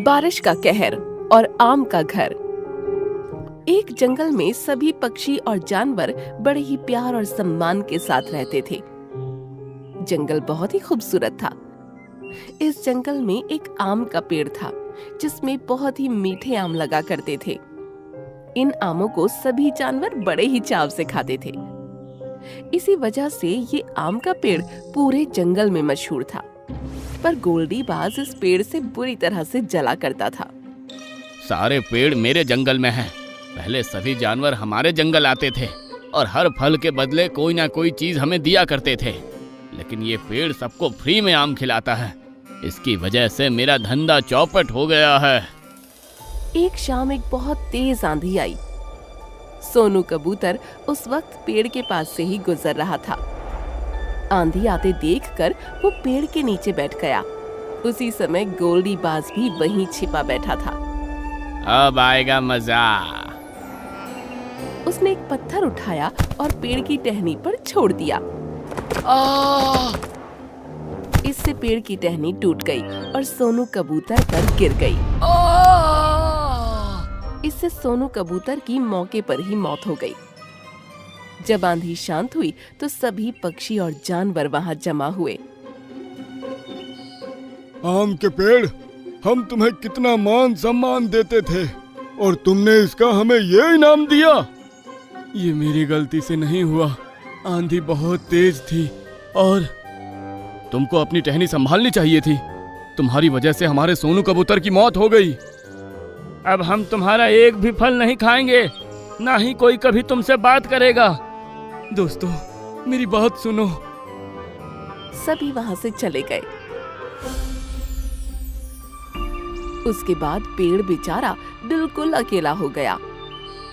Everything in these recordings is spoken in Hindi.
बारिश का कहर और आम का घर। एक जंगल में सभी पक्षी और जानवर बड़े ही प्यार और सम्मान के साथ रहते थे। जंगल बहुत ही खूबसूरत था। इस जंगल में एक आम का पेड़ था जिसमें बहुत ही मीठे आम लगा करते थे। इन आमों को सभी जानवर बड़े ही चाव से खाते थे। इसी वजह से ये आम का पेड़ पूरे जंगल में मशहूर था। पर गोल्डी बाज इस पेड़ से बुरी तरह से जला करता था। सारे पेड़ मेरे जंगल में हैं। पहले सभी जानवर हमारे जंगल आते थे और हर फल के बदले कोई ना कोई चीज हमें दिया करते थे, लेकिन ये पेड़ सबको फ्री में आम खिलाता है। इसकी वजह से मेरा धंधा चौपट हो गया है। एक शाम एक बहुत तेज आंधी आई। सोनू कबूतर उस वक्त पेड़ के पास से ही गुजर रहा था। आंधी आते देखकर वो पेड़ के नीचे बैठ गया। उसी समय गोल्डी बाज भी वहीं छिपा बैठा था। अब आएगा मजा। उसने एक पत्थर उठाया और पेड़ की टहनी पर छोड़ दिया। इससे पेड़ की टहनी टूट गई और सोनू कबूतर पर गिर गई। इससे सोनू कबूतर की मौके पर ही मौत हो गई। जब आंधी शांत हुई तो सभी पक्षी और जानवर वहां जमा हुए। आम के पेड़, हम तुम्हें कितना मान सम्मान देते थे और तुमने इसका हमें ये इनाम दिया। ये मेरी गलती से नहीं हुआ। आंधी बहुत तेज थी और तुमको अपनी टहनी संभालनी चाहिए थी। तुम्हारी वजह से हमारे सोनू कबूतर की मौत हो गई। अब हम तुम्हारा एक भी फल नहीं खाएंगे, ना ही कोई कभी तुमसे बात करेगा। दोस्तों, मेरी बात सुनो। सभी वहां से चले गए। उसके बाद पेड़ बेचारा बिल्कुल अकेला हो गया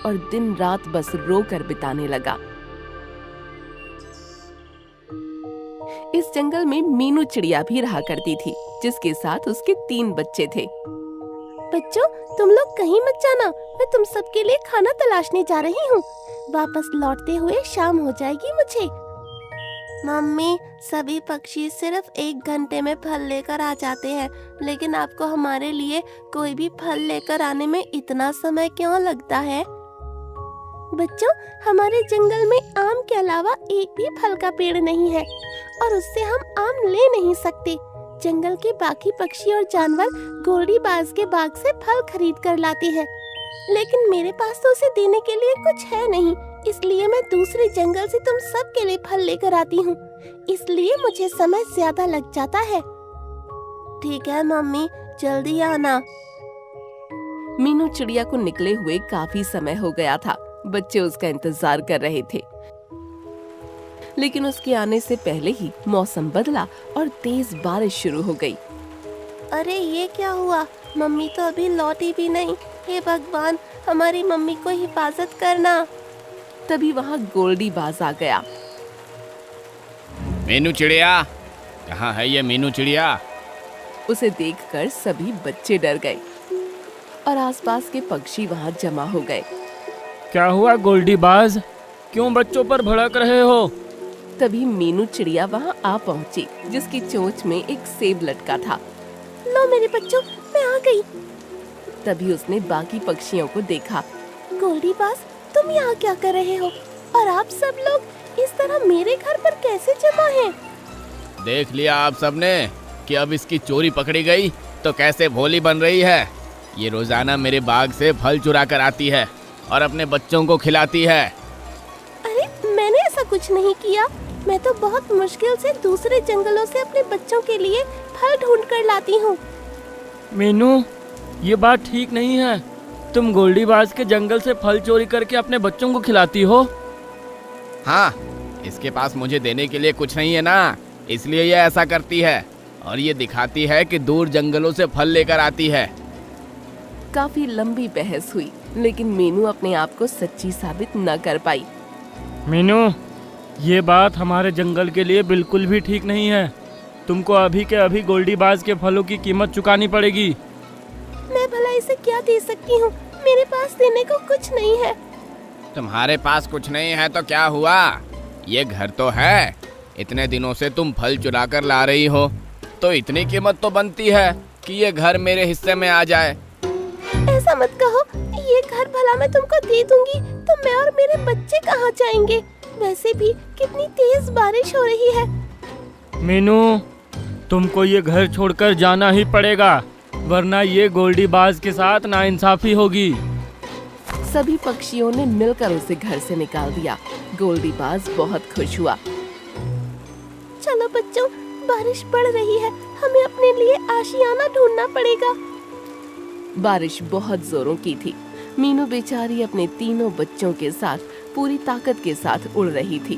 और दिन रात बस रोकर बिताने लगा। इस जंगल में मीनू चिड़िया भी रहा करती थी, जिसके साथ उसके 3 बच्चे थे। बच्चों, तुम लोग कहीं मत जाना, मैं तुम सबके लिए खाना तलाशने जा रही हूँ। वापस लौटते हुए शाम हो जाएगी मुझे। मम्मी, सभी पक्षी सिर्फ 1 घंटे में फल लेकर आ जाते हैं, लेकिन आपको हमारे लिए कोई भी फल लेकर आने में इतना समय क्यों लगता है? बच्चों, हमारे जंगल में आम के अलावा एक भी फल का पेड़ नहीं है और उससे हम आम ले नहीं सकते। जंगल के बाकी पक्षी और जानवर गोल्डी बाज के बाग से फल खरीद कर लाते हैं, लेकिन मेरे पास तो उसे देने के लिए कुछ है नहीं, इसलिए मैं दूसरे जंगल से तुम सब के लिए फल लेकर आती हूँ। इसलिए मुझे समय ज्यादा लग जाता है। ठीक है मम्मी, जल्दी आना। मीनू चिड़िया को निकले हुए काफी समय हो गया था। बच्चे उसका इंतजार कर रहे थे, लेकिन उसके आने से पहले ही मौसम बदला और तेज बारिश शुरू हो गई। अरे ये क्या हुआ? मम्मी तो अभी लौटी भी नहीं। हे भगवान, हमारी मम्मी को हिफाजत करना। तभी वहाँ गोल्डी बाज आ गया। मीनू चिड़िया, कहाँ है ये मीनू चिड़िया? उसे देखकर सभी बच्चे डर गए और आसपास के पक्षी वहाँ जमा हो गए। क्या हुआ गोल्डी बाज, क्यों बच्चों पर भड़क रहे हो? तभी मीनू चिड़िया वहाँ आ पहुँची, जिसकी चोंच में एक सेब लटका था। लो मेरे बच्चों, मैं आ गई। तभी उसने बाकी पक्षियों को देखा। गोल्डी बाज, तुम यहाँ क्या कर रहे हो? और आप सब लोग इस तरह मेरे घर पर कैसे जमा हैं? देख लिया आप सबने कि अब इसकी चोरी पकड़ी गई तो कैसे भोली बन रही है। ये रोजाना मेरे बाग से फल चुरा कर आती है और अपने बच्चों को खिलाती है। अरे, मैंने ऐसा कुछ नहीं किया। मैं तो बहुत मुश्किल से दूसरे जंगलों से अपने बच्चों के लिए फल ढूंढ कर लाती हूँ। मीनू, ये बात ठीक नहीं है। तुम गोल्डी बाज के जंगल से फल चोरी करके अपने बच्चों को खिलाती हो। हाँ, इसके पास मुझे देने के लिए कुछ नहीं है ना, इसलिए ये ऐसा करती है और ये दिखाती है कि दूर जंगलों से फल लेकर आती है। काफी लंबी बहस हुई, लेकिन मीनू अपने आप को सच्ची साबित न कर पाई। मीनू, ये बात हमारे जंगल के लिए बिल्कुल भी ठीक नहीं है। तुमको अभी के अभी गोल्डी बाज के फलों की कीमत चुकानी पड़ेगी। मैं भला इसे क्या दे सकती हूँ? मेरे पास देने को कुछ नहीं है। तुम्हारे पास कुछ नहीं है तो क्या हुआ? ये घर तो है। इतने दिनों से तुम फल चुरा कर ला रही हो, तो इतनी कीमत तो बनती है। कि ये घर मेरे हिस्से में आ जाए। ऐसा मत कहो, ये घर भला मैं तुमको दे दूंगी तो मैं और मेरे बच्चे कहाँ जाएंगे? वैसे भी कितनी तेज बारिश हो रही है। मीनू, तुमको ये घर छोड़कर जाना ही पड़ेगा, वरना ये गोल्डी बाज के साथ नाइंसाफी होगी। सभी पक्षियों ने मिलकर उसे घर से निकाल दिया। गोल्डी बाज बहुत खुश हुआ। चलो बच्चों, बारिश बढ़ रही है, हमें अपने लिए आशियाना ढूंढना पड़ेगा। बारिश बहुत जोरों की थी। मीनू बेचारी अपने तीनों बच्चों के साथ पूरी ताकत के साथ उड़ रही थी।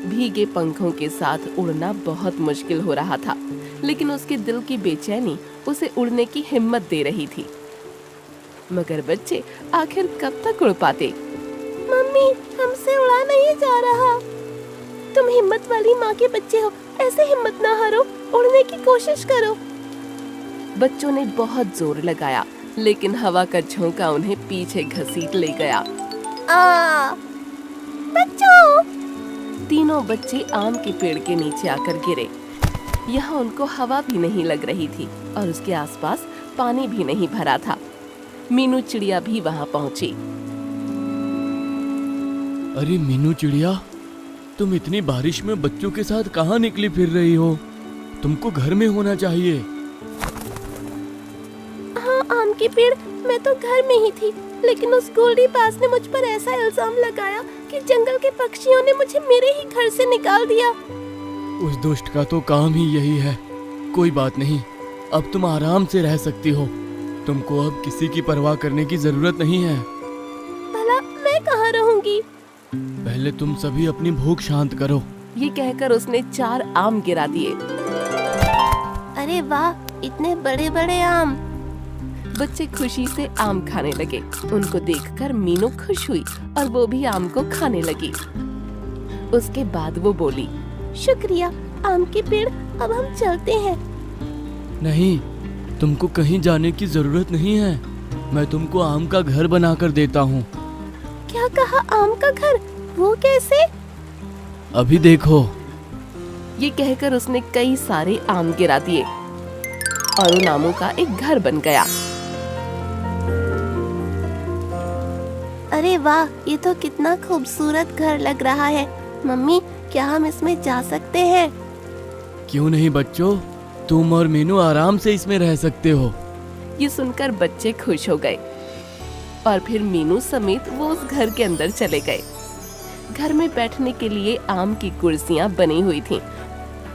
भीगे पंखों के साथ उड़ना बहुत मुश्किल हो रहा था, लेकिन उसके दिल की बेचैनी उसे उड़ने की हिम्मत दे रही थी। मगर बच्चे आखिर कब तक उड़ पाते? मम्मी, हमसे उड़ा नहीं जा रहा। तुम हिम्मत वाली माँ के बच्चे हो, ऐसे हिम्मत ना हारो, उड़ने की कोशिश करो। बच्चों ने बहुत जोर लगाया, लेकिन हवा का झोंका उन्हें पीछे घसीट ले गया। बच्चों! तीनों बच्चे आम के पेड़ के नीचे आकर गिरे। यहाँ उनको हवा भी नहीं लग रही थी और उसके आसपास पानी भी नहीं भरा था। मीनू चिड़िया भी वहाँ पहुँची। अरे मीनू चिड़िया, तुम इतनी बारिश में बच्चों के साथ कहाँ निकली फिर रही हो? तुमको घर में होना चाहिए। हाँ आम के पेड़, मैं तो घर में ही थी, लेकिन उस गोल्डी बाज ने मुझ पर ऐसा इल्जाम लगाया कि जंगल के पक्षियों ने मुझे मेरे ही घर से निकाल दिया। उस दुष्ट का तो काम ही यही है। कोई बात नहीं, अब तुम आराम से रह सकती हो। तुमको अब किसी की परवाह करने की जरूरत नहीं है। भला मैं कहाँ रहूंगी? पहले तुम सभी अपनी भूख शांत करो। ये कहकर उसने 4 आम गिरा दिए। अरे वाह, इतने बड़े बड़े आम! बच्चे खुशी से आम खाने लगे। उनको देखकर मीनू खुश हुई और वो भी आम को खाने लगी। उसके बाद वो बोली, शुक्रिया आम के पेड़, अब हम चलते हैं। नहीं, तुमको कहीं जाने की जरूरत नहीं है। मैं तुमको आम का घर बनाकर देता हूँ। क्या कहा? आम का घर? वो कैसे? अभी देखो। ये कहकर उसने कई सारे आम गिरा दिए और उन आमों का एक घर बन गया। अरे वाह, ये तो कितना खूबसूरत घर लग रहा है। मम्मी, क्या हम इसमें जा सकते हैं? क्यों नहीं बच्चों, तुम और मीनू आराम से इसमें रह सकते हो। ये सुनकर बच्चे खुश हो गए और फिर मीनू समेत वो उस घर के अंदर चले गए। घर में बैठने के लिए आम की कुर्सियां बनी हुई थीं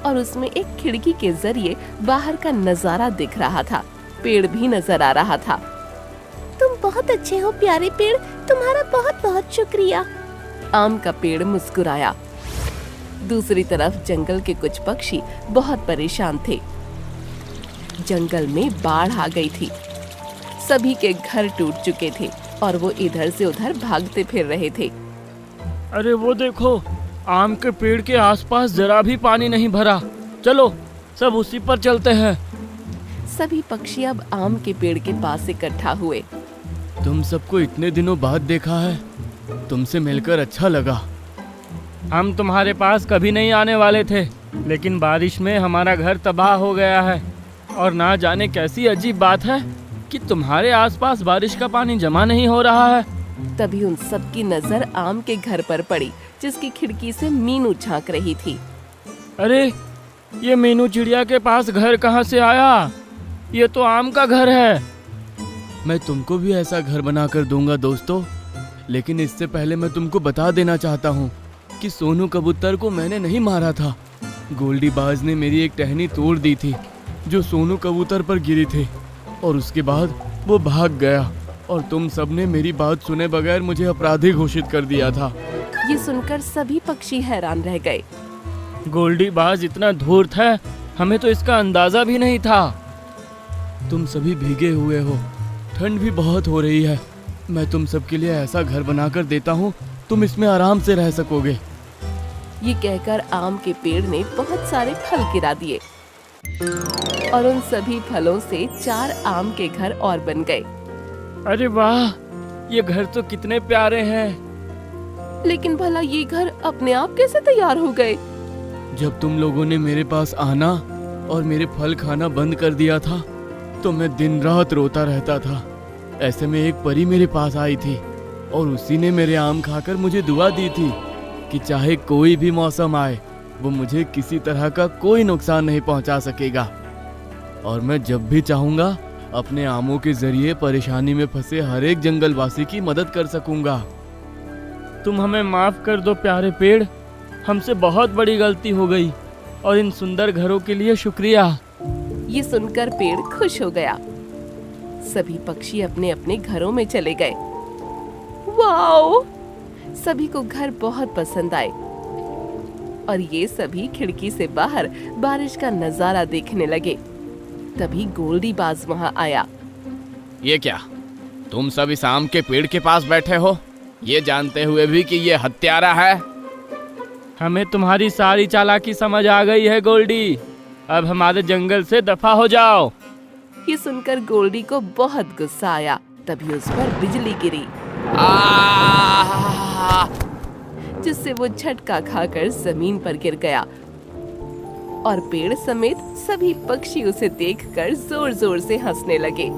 और उसमें एक खिड़की के जरिए बाहर का नजारा दिख रहा था। पेड़ भी नजर आ रहा था। तुम बहुत अच्छे हो प्यारे पेड़, तुम्हारा बहुत बहुत शुक्रिया। आम का पेड़ मुस्कुराया। दूसरी तरफ जंगल के कुछ पक्षी बहुत परेशान थे। जंगल में बाढ़ आ गई थी। सभी के घर टूट चुके थे और वो इधर से उधर भागते फिर रहे थे। अरे वो देखो, आम के पेड़ के आसपास जरा भी पानी नहीं भरा। चलो सब उसी पर चलते हैं। सभी पक्षी अब आम के पेड़ के पास इकट्ठा हुए। तुम सबको इतने दिनों बाद देखा है, तुमसे मिलकर अच्छा लगा। हम तुम्हारे पास कभी नहीं आने वाले थे, लेकिन बारिश में हमारा घर तबाह हो गया है। और ना जाने कैसी अजीब बात है कि तुम्हारे आसपास बारिश का पानी जमा नहीं हो रहा है। तभी उन सब की नजर आम के घर पर पड़ी, जिसकी खिड़की से मीनू झांक रही थी। अरे, ये मीनू चिड़िया के पास घर कहाँ से आया? ये तो आम का घर है। मैं तुमको भी ऐसा घर बनाकर दूंगा दोस्तों, लेकिन इससे पहले मैं तुमको बता देना चाहता हूँ कि सोनू कबूतर को मैंने नहीं मारा था। गोल्डी बाज ने मेरी एक टहनी तोड़ दी थी जो सोनू कबूतर पर गिरी थी, और उसके बाद वो भाग गया और तुम सबने मेरी बात सुने बगैर मुझे अपराधी घोषित कर दिया था। ये सुनकर सभी पक्षी हैरान रह गए। गोल्डी बाज इतना धूर्त है, हमें तो इसका अंदाजा भी नहीं था। तुम सभी भीगे हुए हो, ठंड भी बहुत हो रही है। मैं तुम सबके लिए ऐसा घर बनाकर देता हूँ, तुम इसमें आराम से रह सकोगे। ये कहकर आम के पेड़ ने बहुत सारे फल गिरा दिए और उन सभी फलों से 4 आम के घर और बन गए। अरे वाह, ये घर तो कितने प्यारे हैं। लेकिन भला ये घर अपने आप कैसे तैयार हो गए? जब तुम लोगों ने मेरे पास आना और मेरे फल खाना बंद कर दिया था, तो मैं दिन रात रोता रहता था। ऐसे में एक परी मेरे पास आई थी और उसी ने मेरे आम खाकर मुझे दुआ दी थी कि चाहे कोई भी मौसम आए वो मुझे किसी तरह का कोई नुकसान नहीं पहुंचा सकेगा और मैं जब भी चाहूंगा अपने आमों के जरिए परेशानी में फंसे हर एक जंगलवासी की मदद कर सकूंगा। तुम हमें माफ कर दो प्यारे पेड़, हमसे बहुत बड़ी गलती हो गई और इन सुंदर घरों के लिए शुक्रिया। ये सुनकर पेड़ खुश हो गया। सभी पक्षी अपने अपने घरों में चले गए। वाओ! सभी को घर बहुत पसंद आए और ये सभी खिड़की से बाहर बारिश का नजारा देखने लगे। तभी गोल्डी बाज वहां आया। ये क्या, तुम सब इस आम के पेड़ के पास बैठे हो, ये जानते हुए भी कि ये हत्यारा है? हमें तुम्हारी सारी चालाकी समझ आ गई है गोल्डी, अब हमारे जंगल से दफा हो जाओ। ये सुनकर गोल्डी को बहुत गुस्सा आया। तभी उस पर बिजली गिरी जिससे वो झटका खाकर जमीन पर गिर गया और पेड़ समेत सभी पक्षी उसे देखकर जोर जोर से हंसने लगे।